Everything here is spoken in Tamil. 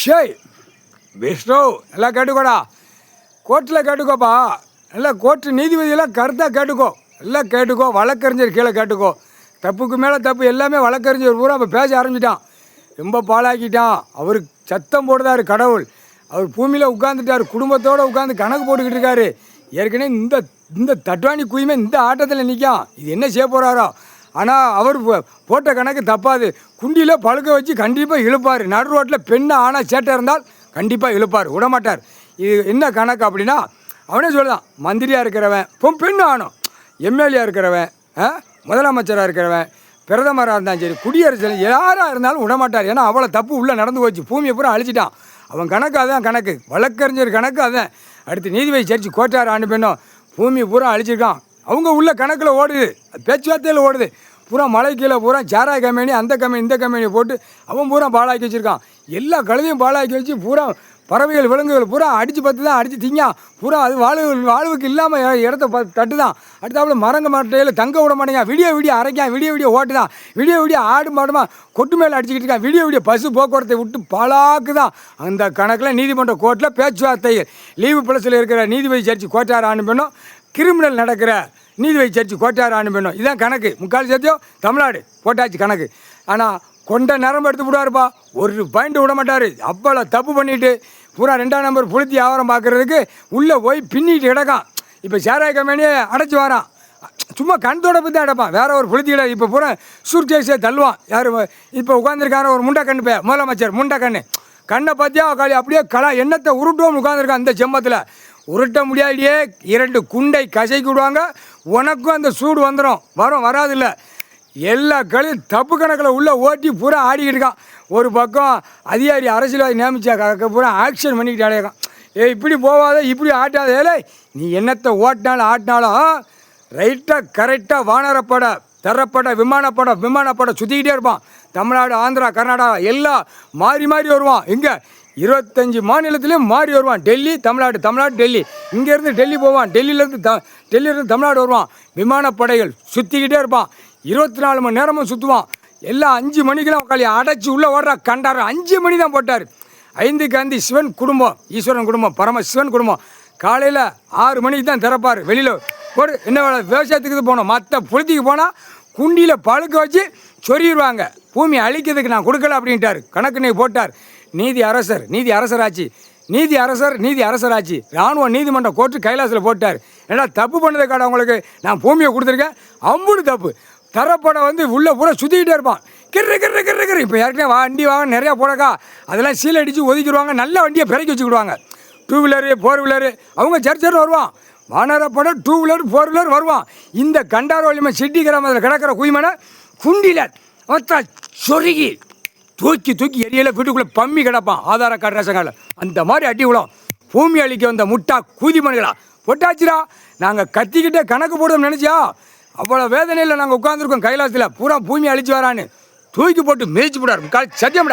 ஷேய் விஷ்ணு நல்லா கேட்டுக்கோடா. கோர்ட்டில் கேட்டுக்கோப்பா. நல்லா கோர்ட்டு நீதிபதியெல்லாம் கருத்தாக கேட்டுக்கோ. எல்லாம் கேட்டுக்கோ. வழக்கறிஞர் கீழே கேட்டுக்கோ. தப்புக்கு மேலே தப்பு எல்லாமே வழக்கறிஞர் பூரா இப்போ பேச ஆரம்பிச்சிட்டான். ரொம்ப பாழாக்கிட்டான். அவருக்கு சத்தம் போடுதாரு கடவுள். அவர் பூமியில் உட்காந்துட்டார். குடும்பத்தோடு உட்காந்து கணக்கு போட்டுக்கிட்டு இருக்காரு. ஏற்கனவே இந்த தட்வானி குயிமே இந்த ஆட்டத்தில் நிற்கான். இது என்ன செய்ய போகிறாரோ. ஆனால் அவர் போட்ட கணக்கு தப்பாது. குண்டியில் பழுக்க வச்சு கண்டிப்பாக இழுப்பார். நடு ரோட்டில் பெண்ணை ஆனால் சேட்டை இருந்தால் கண்டிப்பாக இழுப்பார், விடமாட்டார். இது என்ன கணக்கு அப்படின்னா அவனே சொல்லுதான். மந்திரியாக இருக்கிறவன் இப்போ பெண்ணு ஆணும், எம்எல்ஏ இருக்கிறவன், முதலமைச்சராக இருக்கிறவன், பிரதமராக இருந்தாலும் சரி, குடியரசு யாராக இருந்தாலும் விடமாட்டார். ஏன்னா அவ்வளோ தப்பு உள்ளே நடந்து போச்சு. பூமியை பூரா அழிச்சிட்டான். அவன் கணக்கு அதுதான் கணக்கு. வழக்கறிஞர் கணக்கு அதுதான். அடுத்து நீதிபதி சர்ச்சு கோட்டார் ஆண்டு பெண்ணும் பூமி பூரா அழிச்சிருக்கான். அவங்க உள்ள கணக்கில் ஓடுது, பேச்சுவார்த்தையில் ஓடுது. பூரா மலை கீழே பூரா சாராய கம்பெனி, அந்த கம்பெனி, இந்த கம்பெனியை போட்டு அவன் பூரா பாழாக்கி வச்சுருக்கான். எல்லா கழுதையும் பாழாக்கி வச்சு பூரா பறவைகள் விலங்குகள் பூரா அடித்து பத்து தான் அடித்து திங்கான். பூரா அது வாழ்வுக்கு இல்லாமல் இடத்த தட்டு தான். அடுத்தாப்புல மரங்க மட்டையில் தங்க விட மாட்டேங்க. விடிய அரைக்கான், விடிய ஓட்டு தான். விடிய ஆடு மாடுமா கொட்டு மேலே அடிச்சுக்கிட்டு இருக்கான். விடிய பசு போக்குவரத்தை விட்டு பாலாக்கு தான். அந்த கணக்கில் நீதிமன்ற கோர்ட்டில் பேச்சுவார்த்தைகள். லீவு பிளஸில் இருக்கிற நீதிபதி சர்ச்சு கோட்டார் ஆண்டு பெண்ணும், கிரிமினல் நடக்கிற நீதிபதி சர்ச்சு கோட்டார் ஆண்டு பெண்ணும், இதுதான் கணக்கு. முக்கால் சத்தியம் தமிழ்நாடு போட்டாச்சு கணக்கு. ஆனால் கொண்ட நரம்பு எடுத்து விடுவாருப்பா. ஒரு பாயிண்ட் விட மாட்டார். அவ்வளோ தப்பு பண்ணிவிட்டு பூரா 2ஆம் நம்பர் புளுத்தி வியாபாரம் பார்க்குறதுக்கு உள்ளே போய் பின்னிட்டு கிடக்கான். இப்போ சாராய கம்பெனியே அடைச்சி வரான். சும்மா கண் தொடப்பு தான் அடைப்பான். வேறு ஒரு புளுத்தியில் இப்போ பூரா சூட்கேஸே தள்ளுவான். யார் இப்போ உட்காந்துருக்கார ஒரு முண்டக்கண்ணு பே முதலமைச்சர் முண்டக்கண்ணு கண்ணை பார்த்தியா காலி அப்படியே எண்ணத்தை உருட்டுவோம்னு உட்காந்துருக்கான். அந்த செம்மத்தில் உருட்ட முடியாடியே 2 குண்டை கசைக்கி விடுவாங்க. உனக்கும் அந்த சூடு வராதில்ல. எல்லா கலையும் தப்பு கணக்கில் உள்ளே ஓட்டி பூரா ஆடிக்கிட்டு இருக்கான். ஒரு பக்கம் அதிகாரி அரசியல்வாதி நியமிச்சா பூரா ஆக்ஷன் பண்ணிக்கிட்டு அடையான். இப்படி போவாத, இப்படி ஆட்டாத. ஏலே நீ என்னத்தை ஆட்டினாலும் ரைட்டாக கரெக்டாக வானரப்பட, தரப்பட, விமானப்பட சுற்றிக்கிட்டே இருப்பான். தமிழ்நாடு, ஆந்திரா, கர்நாடகா எல்லாம் மாறி வருவான். இங்கே 25 மாநிலத்திலையும் மாறி வருவான். டெல்லி தமிழ்நாடு டெல்லி. இங்கேருந்து டெல்லி போவான். டெல்லியிலேருந்து தமிழ்நாடு வருவான். விமானப்படைகள் சுற்றிக்கிட்டே இருப்பான். 24 மணி நேரமும் சுற்றுவான். எல்லாம் 5 மணிக்கெல்லாம் உட்காந்து அடைச்சி உள்ளே ஓடுறா கண்டாரம். 5 மணி தான் போட்டார். 5க்கு 5 சிவன் குடும்பம், ஈஸ்வரன் குடும்பம், பரம சிவன் குடும்பம். காலையில் 6 மணிக்கு தான் திறப்பார். வெளியில் போடு என்ன வேலை, விவசாயத்துக்கு போனோம். மற்ற புளுத்திக்கு போனால் குண்டியில் பழுக்க வச்சு சொருகிடுவாங்க. பூமி அழிக்கிறதுக்கு நான் கொடுக்கல அப்படின்ட்டார். கணக்கு போட்டார். நீதி அரசராட்சி. நீதி அரசராட்சி. இராணுவ நீதிமன்ற கோர்ட்டு கைலாசில் போட்டார். ஏன்னா தப்பு பண்ணதுக்காக அவங்களுக்கு நான் பூமியை கொடுத்துருக்கேன். அம்புடு தப்பு. தரப்பட உள்ளே பூரா சுற்றிக்கிட்டே இருப்பான். கிரு. இப்போ ஏற்கனவே வண்டி வாங்க நிறையா போடக்கா அதெல்லாம் சீல் அடித்து ஒதுக்கிடுவாங்க. நல்ல வண்டியை பிறக்கி வச்சுக்கிடுவாங்க. 2 வீலரு 4 வீலரு அவங்க சர்ச்சர் வருவான். வானரப்பட 2 வீலர் 4 வீலர் வருவான். இந்த கண்டாரோலியமாக சிட்டி கிராமத்தில் கிடக்கிற குயிமனை குண்டியில் சொருகி தூக்கி எரியல வீட்டுக்குள்ளே பம்மி கிடப்பான். ஆதார கார்டு ரேஷன் கார்டில் அந்த மாதிரி அடி விடும். பூமி அழிக்க வந்த முட்டா கூதி மணிகளா பொட்டாச்சுரா. நாங்கள் கத்திக்கிட்டே கணக்கு போடுவோம் நினச்சியா? அவ்வளோ வேதனையில் நாங்கள் உட்காந்துருக்கோம். கைலாசத்தில் பூரா பூமி அழிச்சு வரான்னு தூக்கி போட்டு மிதிச்சு போடார். சத்தியம்டா.